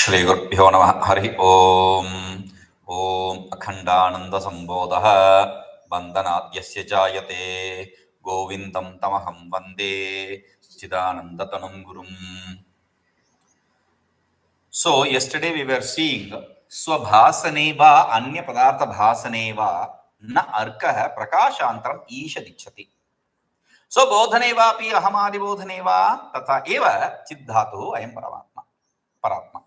Shri Gurubhyo Namaha Hari Om. Om Akhandananda Sambodhaha Bandhanadyasya Jayate Govindam Tamaham Vande Chidanandatanam Gurum. So yesterday we were seeing svabhāsane va anyaprakāśaṃ nārkaḥ prakāśāntaramīṣadicchati. svabodhane vāpyahamādibodhane tathaiva ciddhāturayaṃ parātmā.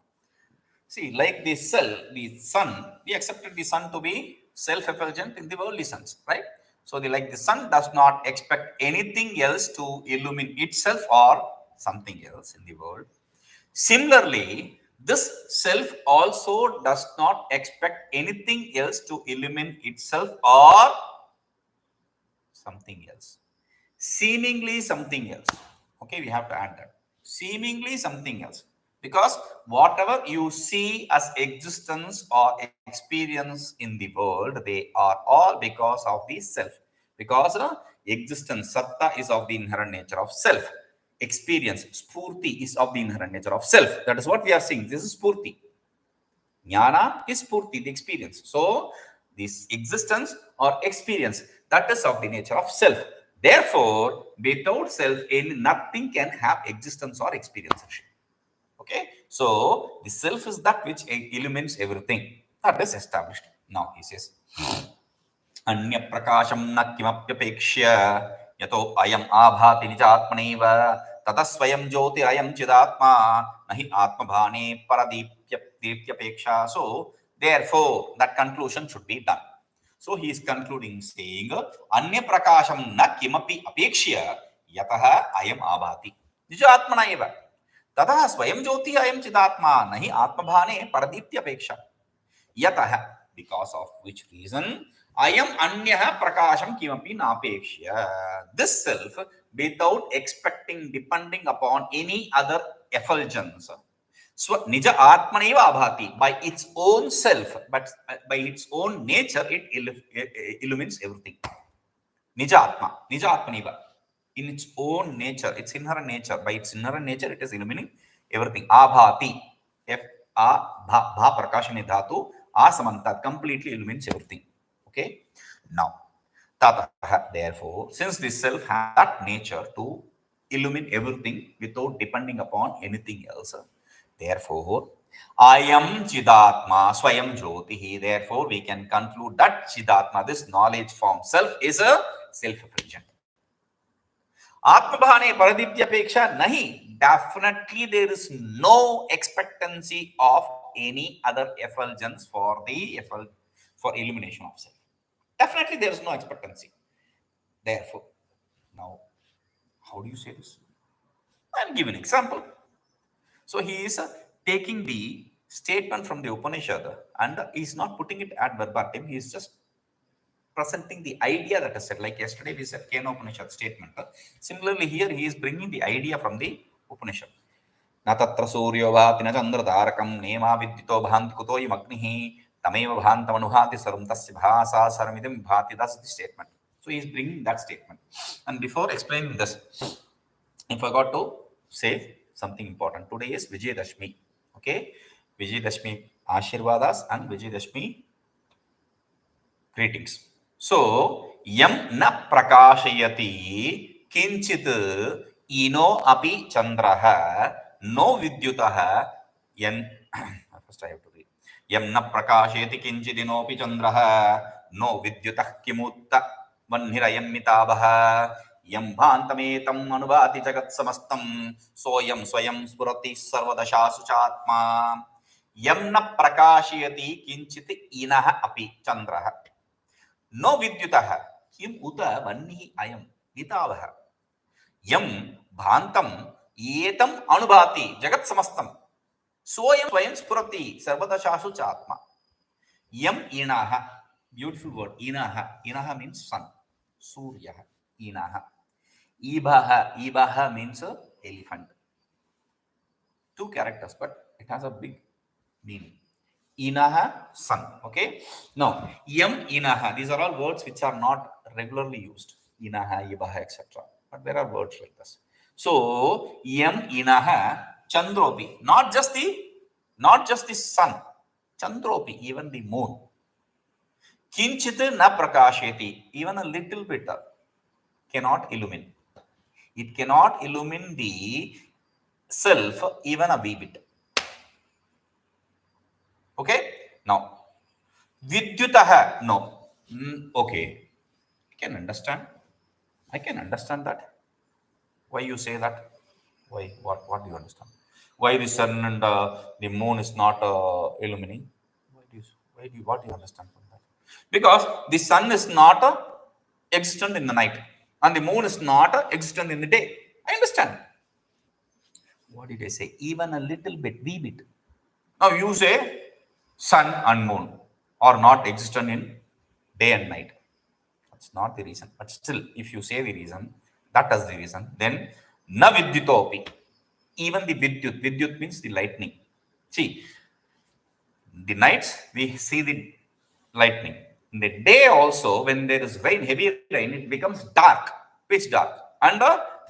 See, like the cell, the sun, we accepted the sun to be self-effulgent in the worldly sense, right? So, like the sun does not expect anything else to illumine itself or something else in the world. Similarly, this self also does not expect anything else to illumine itself or something else. Seemingly something else. Okay, we have to add that. Seemingly something else. Because whatever you see as existence or experience in the world, they are all because of the self. Because existence, satta, is of the inherent nature of self. Experience, sphurati, is of the inherent nature of self. That is what we are seeing. This is sphurati. Jnana is sphurati, the experience. So, this existence or experience, that is of the nature of self. Therefore, without self, nothing can have existence or experience. Okay, so the self is that which illumines everything. That is established. Now he says, anyaprakāśaṃ na kimapyapekṣya yato'yamābhāti nijātmanaiva svayaṃjyotirayaṃ cidātmā hyātmabhāne paradīptyapekṣā. So therefore that conclusion should be done. So he is concluding saying, anyaprakāśaṃ na kimapyapekṣya yato'yamābhāti nijātmanaiva tataḥ svayaṃjyotirayaṃ cidātmā hyātmabhāne paradīptyapekṣā. Yataḥ, because of which reason, ayam anyah prakāśaṃ kimapi nāpekṣya. This self, without expecting, depending upon any other effulgence, nijātmanaiva bhāti, by its own self, but by its own nature, it illumines everything. nijātmanaiva. In its own nature, its inherent nature, by its inherent nature, it is illumining everything. Abhāti, bha prakāśane dhātu, samantat, completely illumines everything. Okay. Now, tataḥ, therefore, since this self has that nature to illumine everything without depending upon anything else, therefore, ayam cidātmā svayaṃjyotihi. Therefore, we can conclude that cidātmā, this knowledge form self, is a self-effulgent. Ātmabhāne paradīptyapekṣya nahi. Definitely there is no expectancy of any other effulgence for illumination of self. Definitely there is no expectancy. Therefore, now how do you say this? I will give an example. So he is taking the statement from the Upanishad and he is not putting it ad verbatim. He is just presenting the idea that is said. Like yesterday we said Kena Upanishad statement. Similarly here he is bringing the idea from the Upanishad. Na tatra suryo bhāti na candraḥ nema vidyuto bhanti kuto yamagnihi tameva bhāntametamanubhāti sarvam tasya bhāsā sarvamidim bhāti. That's the statement. So he is bringing that statement. And before explaining this, I forgot to say something important. Today is Vijayadashmi. Okay, Vijayadashmi Ashirvadas and Vijayadashmi greetings. So, yam na prakāśayati kiñcidino'pi candraḥ no vidyutaḥ first I have to read. Yam na prakāśayati kiñcidino'pi candraḥ no vidyutaḥ kimuta vahnirayaṃ mitābhaḥ yam bhāntametamanubhāti jagatsamastaṃ svayaṃ sphurati sarvadaśāsu cātmā. Yam na prakāśayati kiñcidino'pi candraḥ no vidyutaḥ kimuta vahnirayaṃ mitābhaḥ yam bhāntametamanubhāti jagatsamastaṃ svayaṃ sphurati sarvadaśāsu cātmā. Yam inaha, beautiful word, inaha. Inaha means sun. Surya, inaha. Ibaha means elephant. Two characters, but it has a big meaning. Inaha, sun. Okay. Now, yam inaha. These are all words which are not regularly used. Inaha, ibaha, etc. But there are words like this. So, yam inaha chandropi. Not just the Not just the sun, chandropi, even the moon. Kiñcidino'pi, even a little bit cannot illumine. It cannot illumine the self even a wee bit. Okay? Now, vidyutaḥ, no. Okay. I can understand that. Why you say that? Why? What do you understand? Why the sun and the moon is not illuminating? What do you understand from that? Because the sun is not existent in the night, and the moon is not existent in the day. I understand. What did I say? Even a little bit, wee bit. Now you say sun and moon are not existent in day and night. That's not the reason. But still, if you say the reason, that is the reason, then na vidyutopi. Even the vidyut means the lightning. See, the nights we see the lightning. In the day also, when there is rain, heavy rain, it becomes dark, pitch dark. And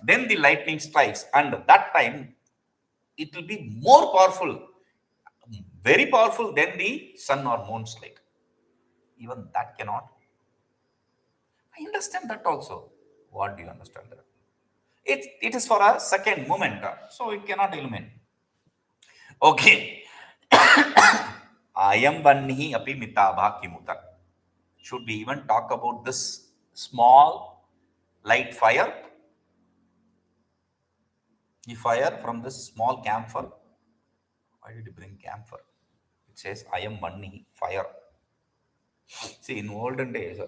then the lightning strikes. And that time, it will be more powerful, very powerful than the sun or moon's light. Even that cannot. I understand that also. What do you understand that? It is for a second moment, so it cannot illuminate. Okay. Ayam vannihi api mitābhaḥ kimuta. Should we even talk about this small light fire? The fire from this small camphor. Why did you bring camphor? It says ayam vannihi, fire. See, in olden days,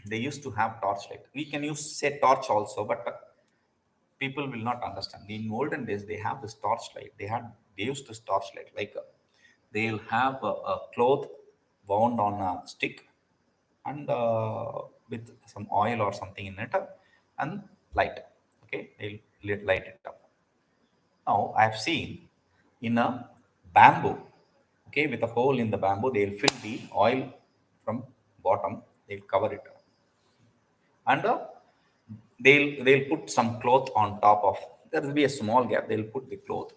they used to have torchlight. We can say torch also, but people will not understand. In olden days, they have this torchlight. They used this torchlight. Like they'll have a cloth wound on a stick and with some oil or something in it and light. Okay, they'll light it up. Now I have seen in a bamboo. Okay, with a hole in the bamboo, they'll fill the oil from bottom. They'll cover it up, and they'll put some cloth on top of. There will be a small gap. They'll put the cloth.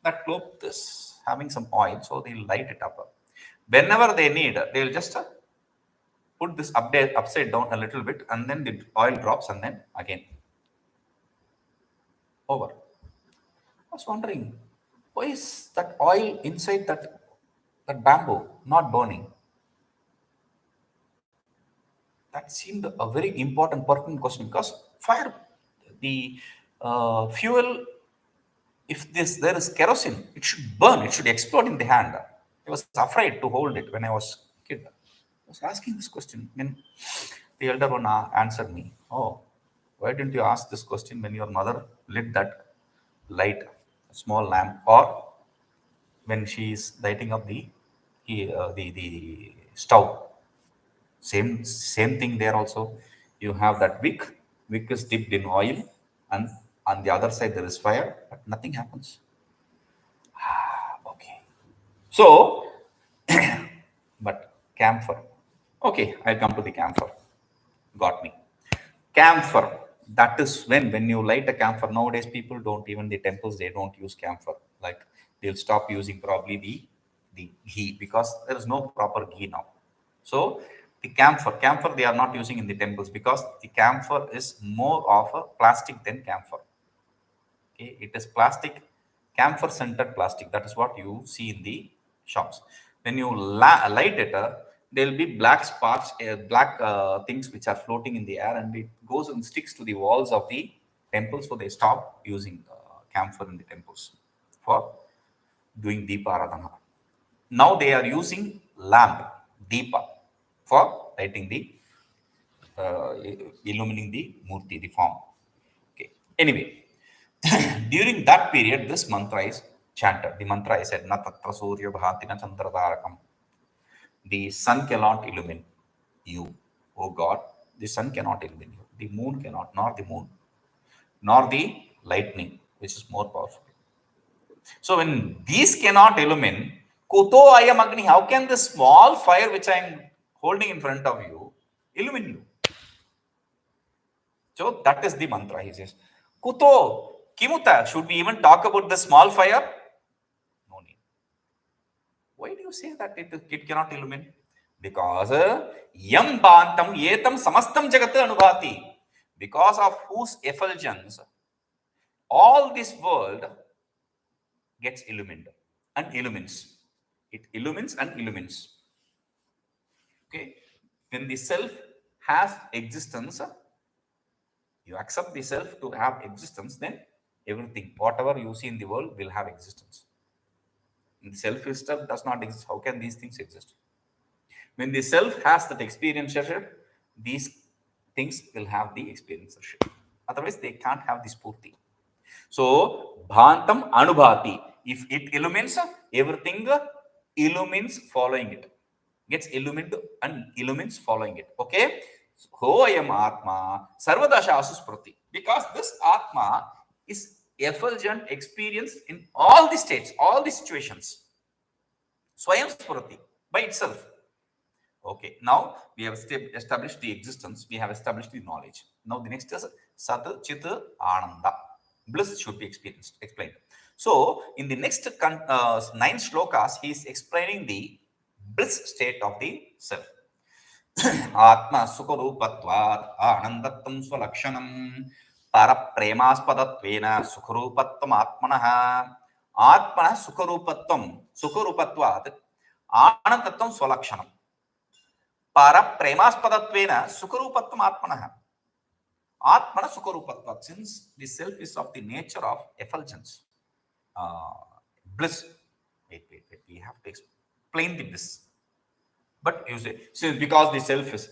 That cloth is having some oil, so they'll light it up. Whenever they need, they'll just put this upside down a little bit, and then the oil drops, and then again over. I was wondering, why is that oil inside that bamboo not burning? That seemed a very important, pertinent question, because fire, the fuel, if there is kerosene, it should burn, it should explode in the hand. I was afraid to hold it when I was a kid. I was asking this question. When the elder one answered me, "Oh, why didn't you ask this question when your mother lit that light, small lamp, or when she is lighting up the stove?" Same thing there also. You have that wick. Wick is dipped in oil, and on the other side there is fire, but nothing happens. Okay. So, but camphor. Okay, I'll come to the camphor. Got me. Camphor. That is when you light a camphor. Nowadays, people don't, even the temples, they don't use camphor. Like they'll stop using probably the ghee, because there is no proper ghee now. So the camphor they are not using in the temples, because the camphor is more of a plastic than camphor. Okay, it is plastic, camphor scented plastic. That is what you see in the shops. When you light it, there will be black sparks, black things which are floating in the air, and it goes and sticks to the walls of the temple. So they stop using camphor in the temples for doing deeparadhana. Now they are using lamp, deepa, for lighting the illuminating the murti, the form. Okay. Anyway, during that period, this mantra is chanted. The mantra is said, "Na tatra surya bhati na candraḥ." The sun cannot illumine you, oh God. The sun cannot illumine you. The moon cannot, nor the moon, nor the lightning, which is more powerful. So when these cannot illumine, kuto ayam agni, how can the small fire which I am holding in front of you illumine you? So that is the mantra. He says, kuto, kimuta. Should we even talk about the small fire? Why do you say that it cannot illumine? Because yam bhantam etam samastam jagat anubhati. Because of whose effulgence all this world gets illumined and illumines. It illumines and illumines. Okay. When the self has existence, you accept the self to have existence, then everything, whatever you see in the world, will have existence. The self itself does not exist. How can these things exist? When the self has that experiencership, these things will have the experiencership. Otherwise, they can't have the sphurati. So, bhāntametamanubhāti. If it illumines, everything illumines following it. Gets illumined and illumines following it. Okay? Hyātmabhāne sarvadaśāsu sphurati. Because this atma is effulgent experience in all the states, all the situations. Svayaṃ sphurati by itself. Okay, now we have established the existence, we have established the knowledge. Now the next is sat chit ananda. Bliss should be explained. So in the next 9 shlokas, he is explaining the bliss state of the self. Atma sukharupatvat anandattam swalakshanam parapremaspadatvena sukharupattam atmanah. Atmanah sukharupatvat anandattam swalakshanam parapremaspadatvena sukharupattam atmanah. Atmana sukharupatvat. Since the self is of the nature of effulgence, bliss. Wait. We have to explain the bliss. But you say, since because the self is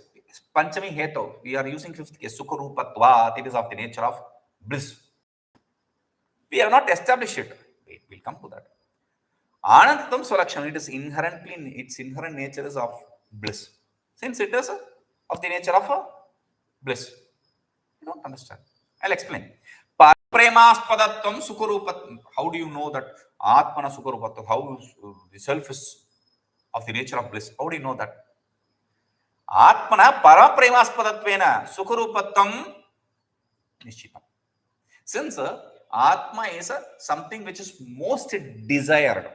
Panchami Heto, we are using fifth case, sukharupatvat, it is of the nature of bliss. We have not established it. Wait, we'll come to that. Anandatam Swalakshanam, it is inherently, its inherent nature is of bliss. Since it is of the nature of bliss. You don't understand. I'll explain. Parapremaspadattvam sukharupatvam. How do you know that Atmana sukharupatvam? How the self is of the nature of bliss? How do you know that? Atmana parapremaspadatvena sukharupatvam nishchitam. Since Atma is something which is most desired.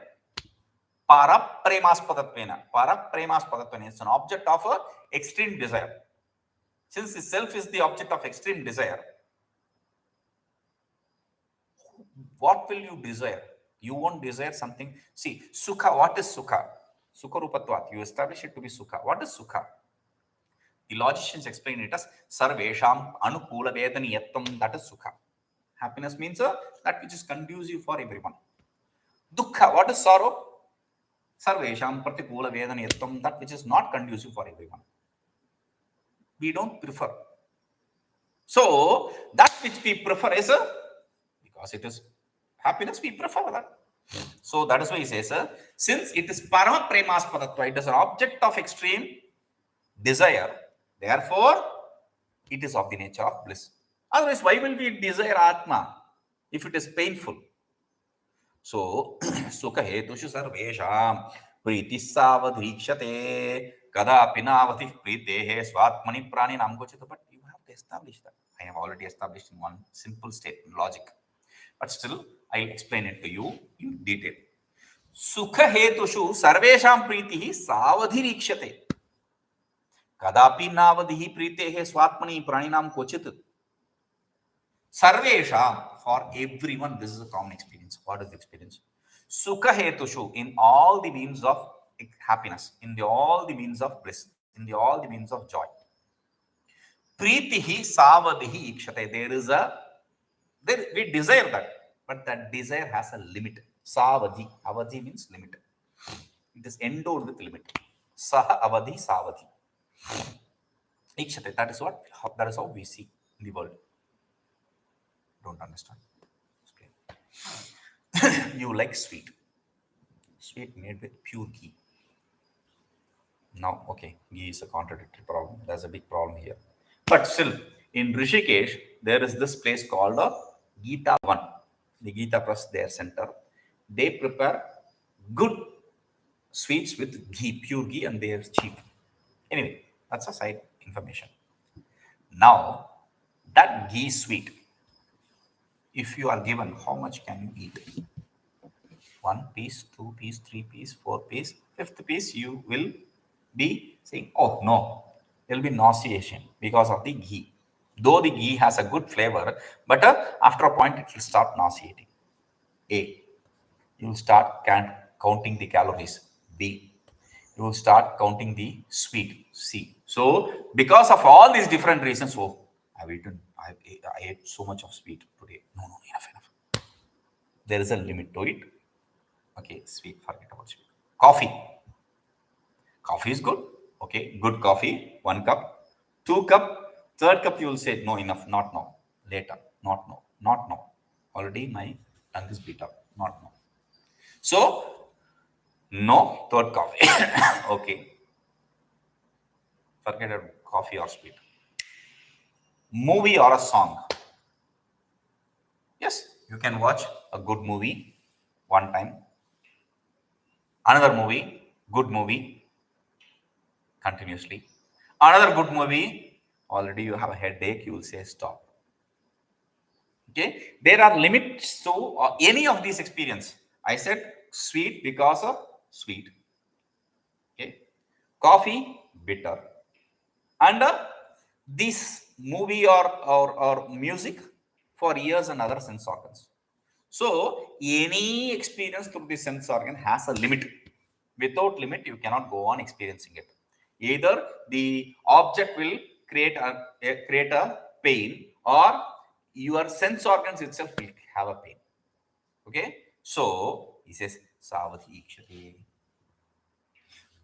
Parapremaspadatvena. Parapremaspadatvena is an object of extreme desire. Since the self is the object of extreme desire, what will you desire? You won't desire something. See, sukha, what is sukha? Sukharupatvat. You establish it to be sukha. What is sukha? The logicians explain it as sarvesham anukula vedaniyatvam. That is sukha. Happiness means that which is conducive for everyone. Dukkha, what is sorrow? Sarvesham pratikula vedaniyatvam. That which is not conducive for everyone. We don't prefer. So, that which we prefer is, because it is happiness, we prefer that. So, that is why he says, since it is parama premaspadatva, it is an object of extreme desire, therefore, it is of the nature of bliss. Otherwise, why will we desire Atma if it is painful? So, sukha hetushu sarvesham priti svabodhane kadapi navati pritehe swatmani praninam gochita. But you have to establish that. I have already established in one simple statement, logic. But still, I'll explain it to you in detail. Sukha hetushu sarvesham pritihi savadhirikshate. Kadapi navadhi pritehe swatmani praninam kochit. Sarvesham, for everyone, this is a common experience. What is the experience? Sukha hetushu, in all the means of happiness, in all the means of bliss, in all the means of joy. Pritihi savadhi ikshate. We desire that, but that desire has a limit. Savadhi. Avadhi means limit. It is endowed with limit. Saha avadhi savadhi. Ikshate. That is how we see in the world. Don't understand. You like sweet. Sweet made with pure ghee. Now, okay, ghee is a contradictory problem. There's a big problem here. But still, in Rishikesh, there is this place called Gita One. The Gita Press, their center. They prepare good sweets with ghee, pure ghee, and they are cheap. Anyway, that's a side information. Now, that ghee sweet, if you are given, how much can you eat? 1 piece, 2 piece, 3 piece, 4 piece, Fifth piece, you will be saying, oh no, there will be nauseation because of the ghee. Though the ghee has a good flavor, but after a point, it will start nauseating. A. You will start counting the calories. B. You will start counting the sweet. C. So, because of all these different reasons, oh, I ate so much of sweet today. No, no, enough. There is a limit to it. Okay, sweet, forget about sweet. Coffee. Coffee is good. Okay, good coffee. 1 cup. 2 cup. Third cup, you will say, no, enough, not now. Later, not now, not now. Already my tongue is beat up. Not now. So, no third coffee. Okay. Forget about coffee or sweet. Movie or a song. Yes, you can watch a good movie one time. Another movie, good movie, continuously. Another good movie, already you have a headache, you will say stop. Okay, there are limits to any of these experience. I said sweet because of sweet. Okay, coffee, bitter. And this movie or music for ears and other sense organs. So any experience through the sense organ has a limit. Without limit, you cannot go on experiencing it. Either the object will create a pain, or your sense organs itself will have a pain. Okay, so he says savadhikshate.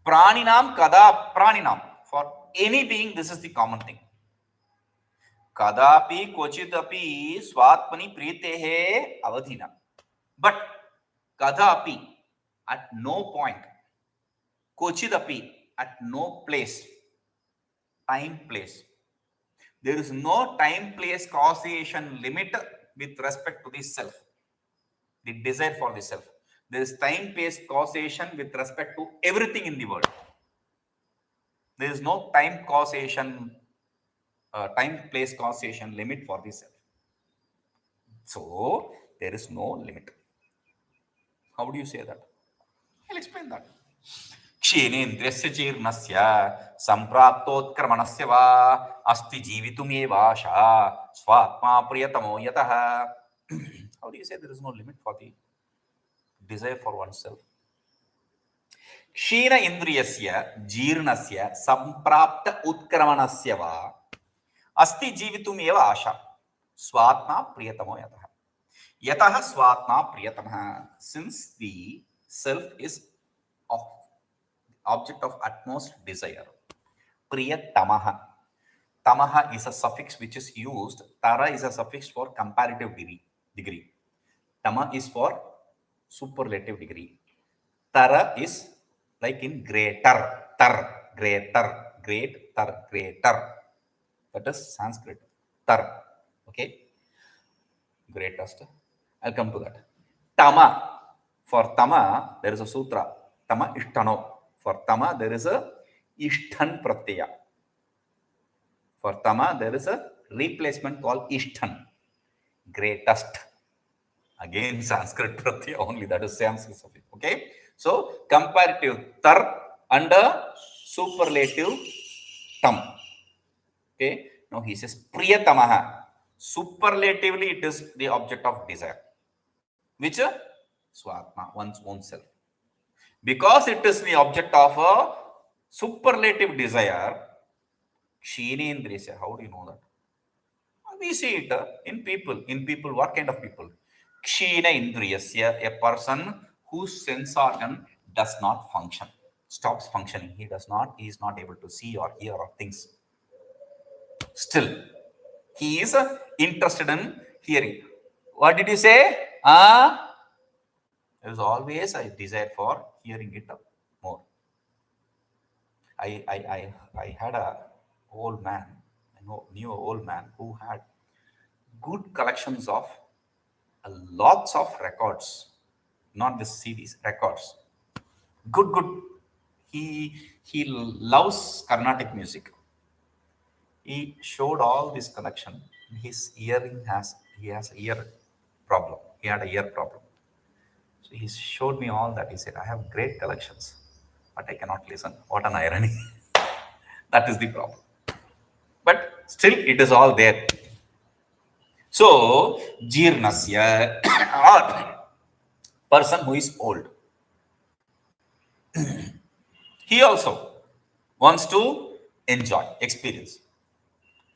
Praninam kada praninam. For any being, this is the common thing. Kadapi क्वचिदपि स्वात्मनि प्रीतेः avadhina. But kadapi, at no point, क्वचिदपि, at no place, time place. There is no time place causation limit with respect to the self, the desire for the self. There is time place causation with respect to everything in the world. There is no time causation, time place causation limit for the self. So there is no limit. How do you say that? I'll explain that. क्षीणेन्द्रियस्य जीर्णस्य संप्राप्तोत्क्रमणस्य वा अस्ति जीवितुमेवाशा स्वात्मा प्रियतमो यतः. How do you say there is no limit for the desire for oneself? क्षीण इन्द्रियस्य जीर्णस्य संप्राप्त उत्क्रमणस्य वा अस्ति जीवितुमेव आशा स्वात्मा प्रियतमो यतः. Yatah svatma priyatamaha. Since the self is of object of utmost desire. Priyatamaha. Tamaha is a suffix which is used. Tara is a suffix for comparative degree. Tama is for superlative degree. Tara is like in greater. Tar, greater, great, tar, greater. That is Sanskrit. Tar. Okay. Greatest. I'll come to that. Tama. For Tama, there is a sutra. Tama ishtano. For Tama, there is a ishtan pratyaya. For Tama, there is a replacement called ishtan. Greatest. Again, Sanskrit pratyaya only. That is Sanskrit. Okay. So, comparative tar under superlative tam. Okay. Now he says priyatamaha. Superlatively, it is the object of desire, which svatma, one's own self. Because it is the object of a superlative desire, kshinendriyasya. How do you know that? We see it in people. In people, what kind of people? Kshinendriyasya, a person whose sense organ does not function, stops functioning. He is not able to see or hear or things. Still, he is interested in hearing. What did you say? There is always a desire for hearing it more. I had a old man, knew an old man who had good collections of lots of records, not the CDs, records. Good. He loves Carnatic music. He showed all this collection. His he has ear problem. He had a ear problem. So he showed me all that. He said, I have great collections. but I cannot listen. What an irony. That is the problem. But still, it is all there. So, jirnasya, or person who is old, he also wants to enjoy, experience.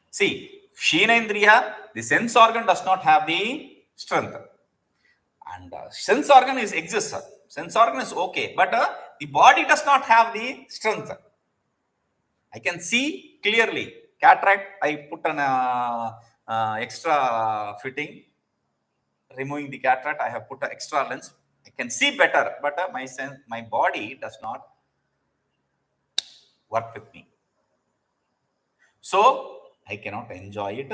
See, Shinendriya, the sense organ does not have the strength. And sense organ exists. Sense organ is okay, but the body does not have the strength. I can see clearly. Cataract, I put an extra fitting. Removing the cataract, I have put an extra lens. I can see better, but my body does not work with me. So I cannot enjoy it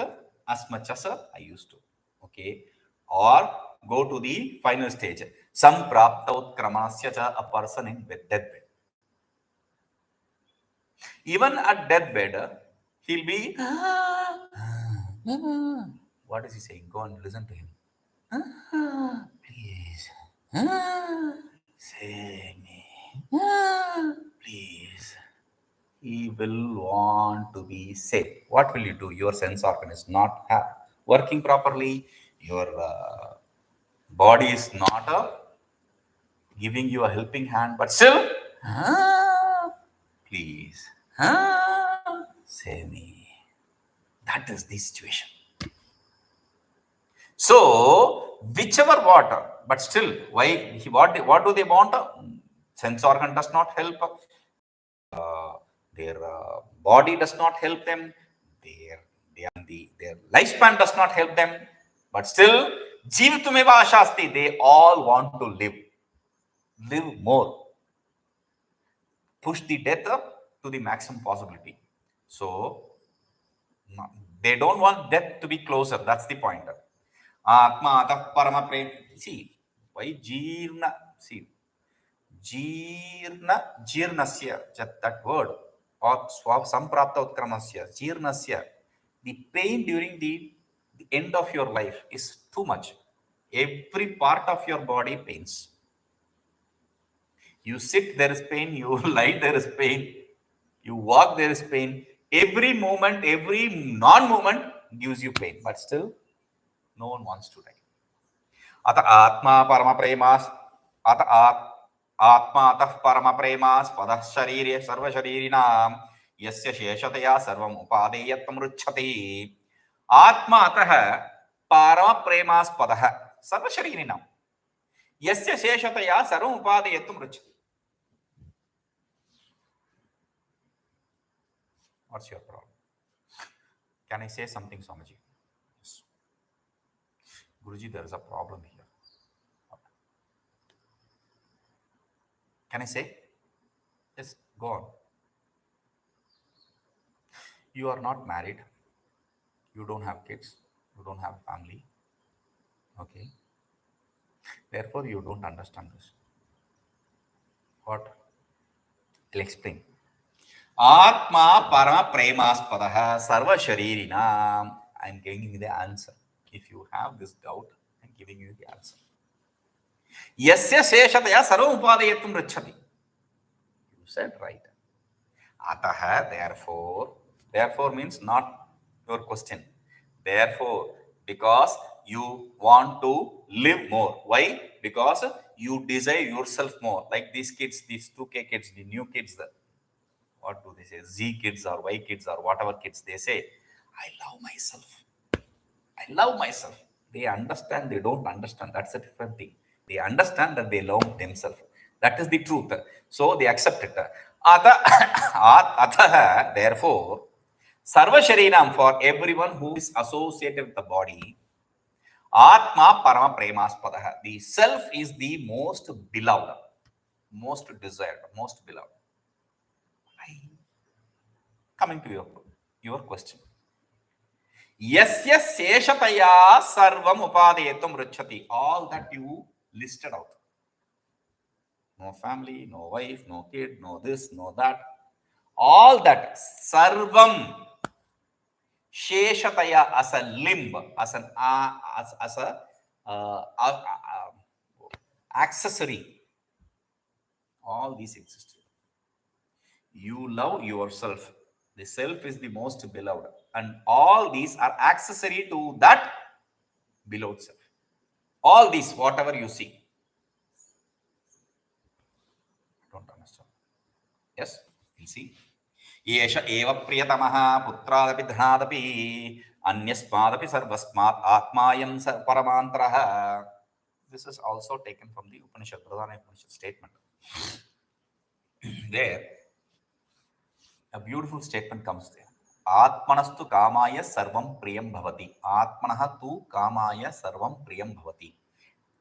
as much as I used to. Okay, or go to the final stage. Sampraptautkramasya cha, a person in deathbed. Even at deathbed, he'll be. What is he saying? Go and listen to him. Please. Save me. Please. He will want to be saved. What will you do? Your sense organ is not working properly. Your body is not giving you a helping hand, but still, please, save me. That is the situation. So, whichever water, but still, why? What do they want? Sense organ does not help. Their body does not help them. Their lifespan does not help them. But still, jivtumeva ashasti, they all want to live more. Push the death up to the maximum possibility. So, they don't want death to be closer. That's the point. Atma atah parama prem. See, why jirna? See, jirnasya, that word, or samprapta utkramasya, jirnasya, the pain during the end of your life is too much. Every part of your body pains. You sit, there is pain. You lie, there is pain. You walk, there is pain. Every moment, every non-movement gives you pain. But still, no one wants to die. Ata atma parama premas, atma atah parama premas, padah sharire sarva sharirinam, yasya sheshataya sarvam upadeyattam rucchati. Atma atah parama premas padah sarva sharirinam, yasya sheshataya sarvam upadeyattam rucchati. What's your problem? Can I say something, Swamiji? Yes. Guruji, there is a problem here. Can I say? Yes, go on. You are not married. You don't have kids. You don't have family. Okay. Therefore, you don't understand this. What? I'll explain. Atma parama premaspadah sarva sharirinam. I'm giving you the answer. If you have this doubt, I'm giving you the answer. Yasya seshataya sarvam upadeyattam rucchati. You said right. Ataha, therefore means not your question. Therefore, because you want to live more. Why? Because you desire yourself more. Like these kids, these 2K kids, the new kids, what do they say? Z kids or Y kids or whatever kids, they say, I love myself. I love myself. They understand, they don't understand. That's a different thing. They understand that they love themselves. That is the truth. So they accept it. Atha, therefore, sarva shariram, for everyone who is associated with the body, atma parama premaspadah. The self is the most beloved, most desired, most beloved. Coming to your question. Yasya seshataya sarvam upadeyatam rucchati. All that you listed out. No family, no wife, no kid, no this, no that. All that sarvam sheshataya as a limb, as an as a accessory. All these exist. You love yourself. The self is the most beloved. And all these are accessory to that beloved self. All these, whatever you see. Don't understand. Yes, we'll see. Yesha eva priyatamaha putradapi dhanadapi anyasmadapi sarvasmat atmayam paramantraha. This is also taken from the Upanishad, Pradhana Upanishad statement. There, a beautiful statement comes there. Atmanastu kamaya sarvam priyam bhavati. Atmanaha tu kamaya sarvam priyam bhavati.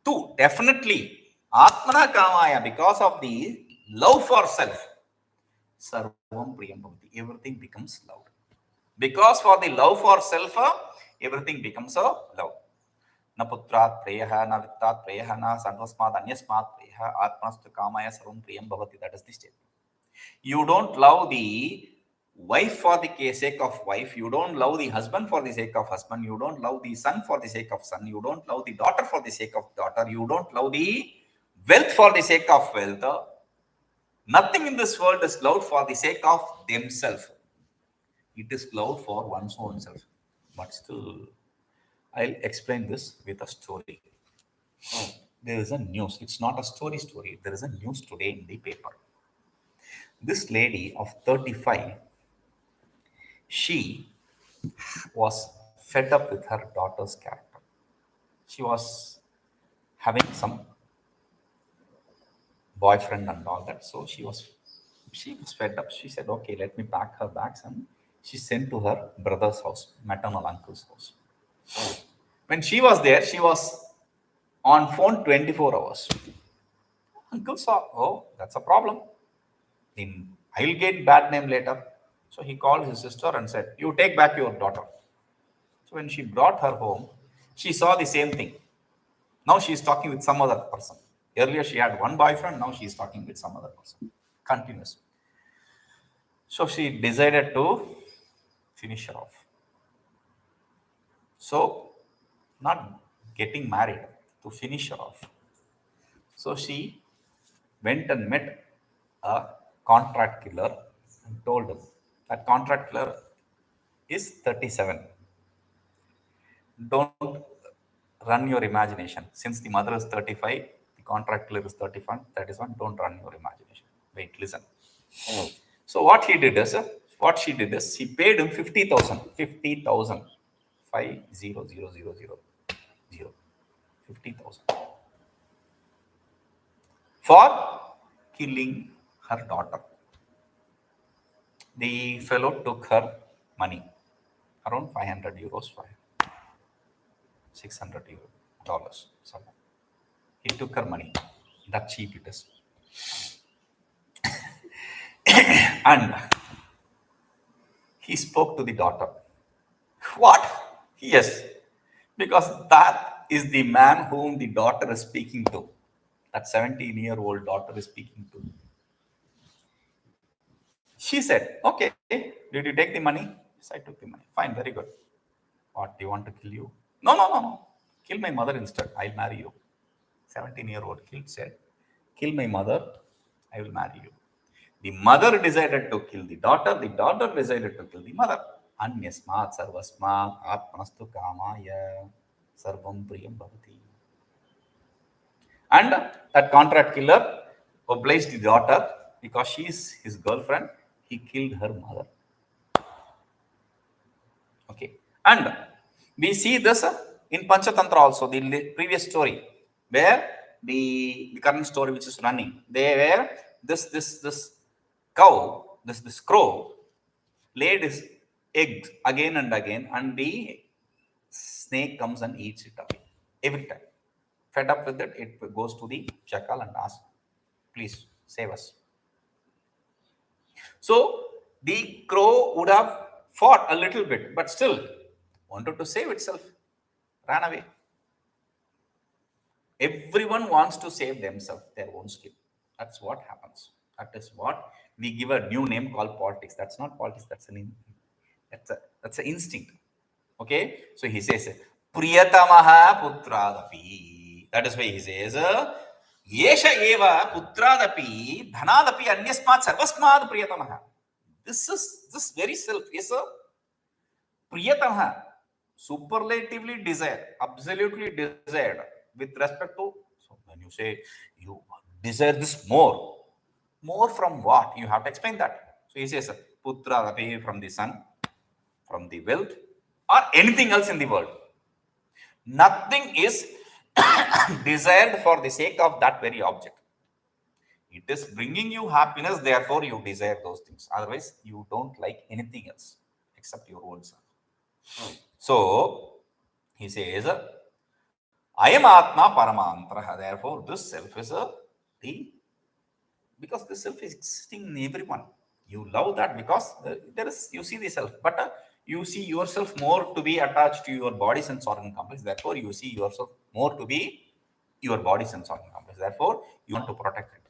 Tu, definitely. Atmana kamaya, because of the love for self. Sarvam priyam bhavati. Everything becomes love. Because for the love for self, everything becomes a love. Na putrat preyaha, na vittat preyaha, na sarvasmat anyasmat preyaha, atmanastu kamaya sarvam priyam bhavati. That is the statement. You don't love the wife for the sake of wife. You don't love the husband for the sake of husband. You don't love the son for the sake of son. You don't love the daughter for the sake of daughter. You don't love the wealth for the sake of wealth. Nothing in this world is loved for the sake of themselves. It is loved for one's own self. But still, I'll explain this with a story. There is a news. It's not a story. There is a news today in the paper. This lady of 35, she was fed up with her daughter's character. She was having some boyfriend and all that. So she was fed up. She said, okay, let me pack her bags. And she sent to her brother's house, maternal uncle's house. When she was there, she was on phone 24 hours. Uncle saw, oh, that's a problem. I'll get bad name later. So he called his sister and said, you take back your daughter. So when she brought her home, she saw the same thing. Now she is talking with some other person. Earlier she had one boyfriend, now she is talking with some other person. Continuous. So she decided to finish her off. So, not getting married, to finish her off. So she went and met a contract killer and told him that contract killer is 37. Don't run your imagination. Since the mother is 35, the contract killer is 31, don't run your imagination. Wait, listen. So what she did is, she paid him 50,000. 50,000. 50,000. 50,000. For killing her daughter. The fellow took her money, around 500 euros, 600 dollars. Something. He took her money. That cheap it is. And he spoke to the daughter. What? Yes. Because that is the man whom the daughter is speaking to. That 17-year-old daughter is speaking to. She said, okay, did you take the money? Yes, I took the money. Fine, very good. What, do you want to kill you? No. Kill my mother instead. I'll marry you. 17-year-old kid said, kill my mother, I will marry you. The mother decided to kill the daughter decided to kill the mother. Anyasmat sarvasmat atmanastu kamaya sarvam priyam bhavati. And that contract killer obliged the daughter because she is his girlfriend. He killed her mother. Okay. And we see this in Panchatantra also, the previous story, where the current story which is running, where this cow, this crow laid his eggs again and again, and the snake comes and eats it up every time. Fed up with it, it goes to the jackal and asks, please save us. So the crow would have fought a little bit, but still wanted to save itself, ran away. Everyone wants to save themselves, their own skin. That's what happens. That is what we give a new name called politics. That's not politics. That's an instinct. Okay. So he says, Priyatamaha putradapi. That is why he says, Yesha eva putradapi dhanadapi anyasmat sarvasmad priyatamaha. This very self is a priyatamaha, superlatively desired, absolutely desired with respect to. So when you say you desire this more from what? You have to explain that. So he says putradapi from the son, from the wealth, or anything else in the world. Nothing is desired for the sake of that very object. It is bringing you happiness, therefore you desire those things. Otherwise, you don't like anything else except your own self. So, he says, ayatma paramantraha. Therefore, this self is the because the self is existing in everyone. You love that because there is you see the self, but you see yourself more to be attached to your body sense organ complex. Therefore, you see yourself more to be your body sense organ complex. Therefore, you want to protect it.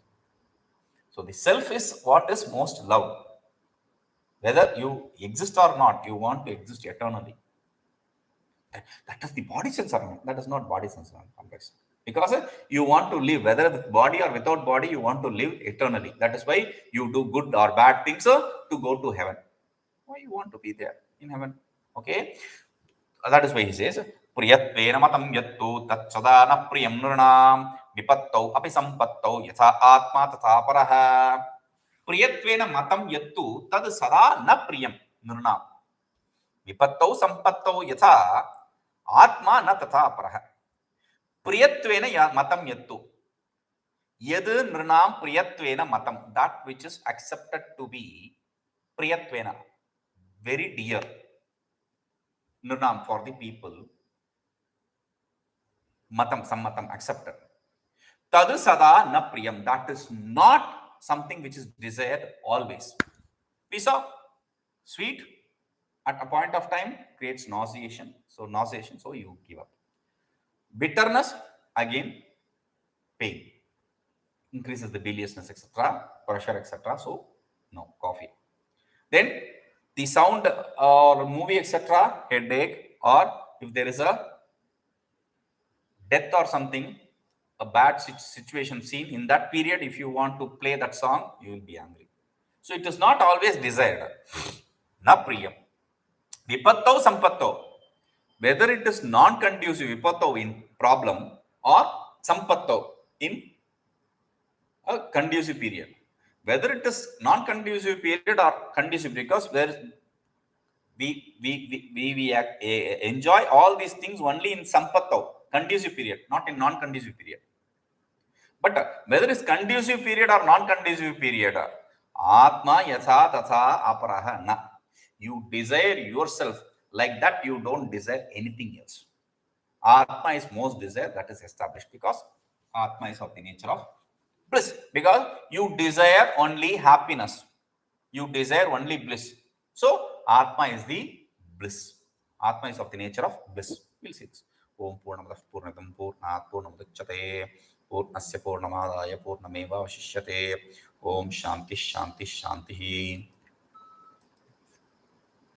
So the self is what is most loved. Whether you exist or not, you want to exist eternally. That is the body sense organ. That is not body sense organ complex. Because you want to live, whether with body or without body, you want to live eternally. That is why you do good or bad things to go to heaven. Why you want to be there in heaven? Okay. That is why he says, Priyatvena matam yattu tatsadana priyam nurnam vipattau api sampattau yatha atma tatha paraha. Priyatvena matam yattu tad sada na priyam nurnam vipattau sampattau yatha atma na tatha paraha. Priyatvena matam yattu. Yadu nurnam priyatvena matam. That which is accepted to be priyatvena, very dear. Nurnam, for the people. Matam, sammatam, accepted. Tadu sada na priyam. That is not something which is desired always. We saw sweet at a point of time creates nauseation. So you give up. Bitterness, again, pain. Increases the biliousness, etc., pressure, etc. So, no, coffee. Then the sound or movie, etc., headache, or if there is a death or something, a bad situation seen in that period, if you want to play that song, you will be angry. So it is not always desired. Na priyam. Vipattau sampattau. Whether it is non-conducive, vipattau in problem, or sampattau in a conducive period. Whether it is non-conducive period or conducive, because we enjoy all these things only in sampattau, conducive period, not in non-conducive period. But whether it's conducive period or non-conducive period, atma yatha tatha aparaha na. You desire yourself like that, you don't desire anything else. Atma is most desired, that is established because Atma is of the nature of bliss. Because you desire only happiness, you desire only bliss. So Atma is the bliss. Atma is of the nature of bliss. We'll see this. Om Purnamadah Purnamidam Purnat Purnamudachyate Purnasya Purnamadaya Purnameva Vashishyate. Om Shanti Shanti Shanti.